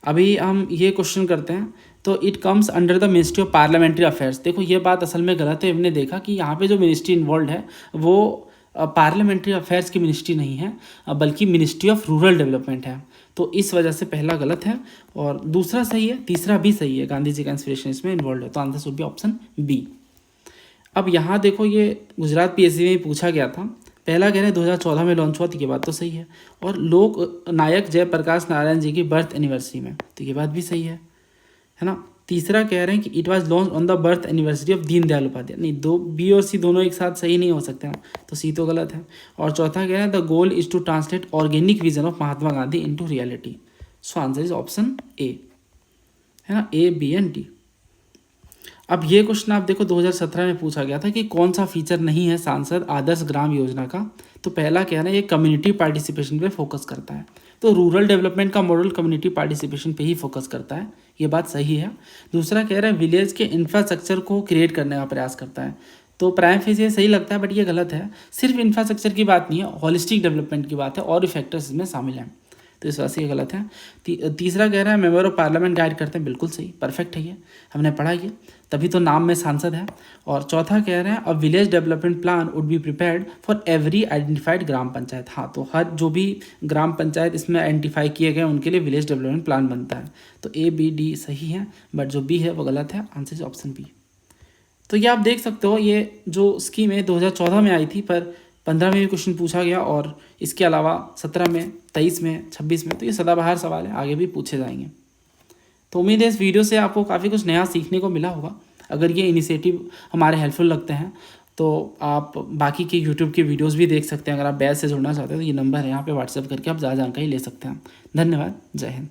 अभी हम ये क्वेश्चन करते हैं, तो it comes under the ministry of parliamentary affairs. देखो ये बात असल में गलत है, हमने देखा कि यहाँ पे जो मिनिस्ट्री इन्वॉल्व है वो पार्लियामेंट्री अफेयर्स की मिनिस्ट्री नहीं है, बल्कि मिनिस्ट्री ऑफ रूरल डेवलपमेंट है। तो इस वजह से पहला गलत है और दूसरा सही है, तीसरा भी सही है, गांधी जी का इंस्पिरेशन इसमें इन्वॉल्व है। तो answer should be option B. अब यहाँ देखो ये गुजरात पीएससी में पूछा गया था, पहला कह रहे हैं 2014 में लॉन्च हुआ, तो ये बात तो सही है। और लोक नायक जयप्रकाश नारायण जी की बर्थ एनिवर्सरी में, तो ये बात भी सही है ना। तीसरा कह रहे हैं कि it was launch on the birth anniversary of Deendayal Upadhyay, नहीं, दो बी और सी दोनों एक साथ सही नहीं हो सकते ना, तो सी तो गलत है। और चौथा कह रहे हैं the goal is to translate organic vision of Mahatma Gandhi into reality. So answer is option A, है ना, ए बी एंड डी। अब ये क्वेश्चन आप देखो 2017 में पूछा गया था कि कौन सा फीचर नहीं है सांसद आदर्श ग्राम योजना का। तो पहला कह रहा है ये कम्युनिटी पार्टिसिपेशन पे फोकस करता है, तो रूरल डेवलपमेंट का मॉडल कम्युनिटी पार्टिसिपेशन पे ही फोकस करता है, ये बात सही है। दूसरा कह रहा है विलेज के इंफ्रास्ट्रक्चर को क्रिएट करने का प्रयास करता है, तो प्राइम फेज ये सही लगता है, बट ये गलत है। सिर्फ इंफ्रास्ट्रक्चर की बात नहीं है, होलिस्टिक डेवलपमेंट की बात है, और भी फैक्टर्स इसमें शामिल हैं, तो इस वजह से ये गलत है। तीसरा कह रहा है मेंबर ऑफ पार्लियामेंट गाइड करते हैं, बिल्कुल सही, परफेक्ट है, ये हमने पढ़ा ये, तभी तो नाम में सांसद है। और चौथा कह रहे हैं a village development plan would be prepared for every identified gram panchayat. हाँ, तो हर जो भी ग्राम पंचायत इसमें आइडेंटिफाई किए गए उनके लिए विलेज डेवलपमेंट प्लान बनता है। तो ए बी डी सही है, बट जो बी है वो गलत है, आंसर ऑप्शन बी। तो ये आप देख सकते हो, ये जो स्कीम है 2014 में आई थी, पर 15 में भी क्वेश्चन पूछा गया, और इसके अलावा 17 में, 23 में, 26 में, तो ये सदाबहार सवाल है, आगे भी पूछे जाएंगे। तो उम्मीद है इस वीडियो से आपको काफ़ी कुछ नया सीखने को मिला होगा। अगर ये इनिशिएटिव हमारे हेल्पफुल लगते हैं तो आप बाकी के यूट्यूब के वीडियोस भी देख सकते हैं। अगर आप बैच से जुड़ना चाहते हैं तो ये नंबर है, यहाँ पे व्हाट्सएप करके आप ज़्यादा जानकारी ले सकते हैं। धन्यवाद, जय हिंद।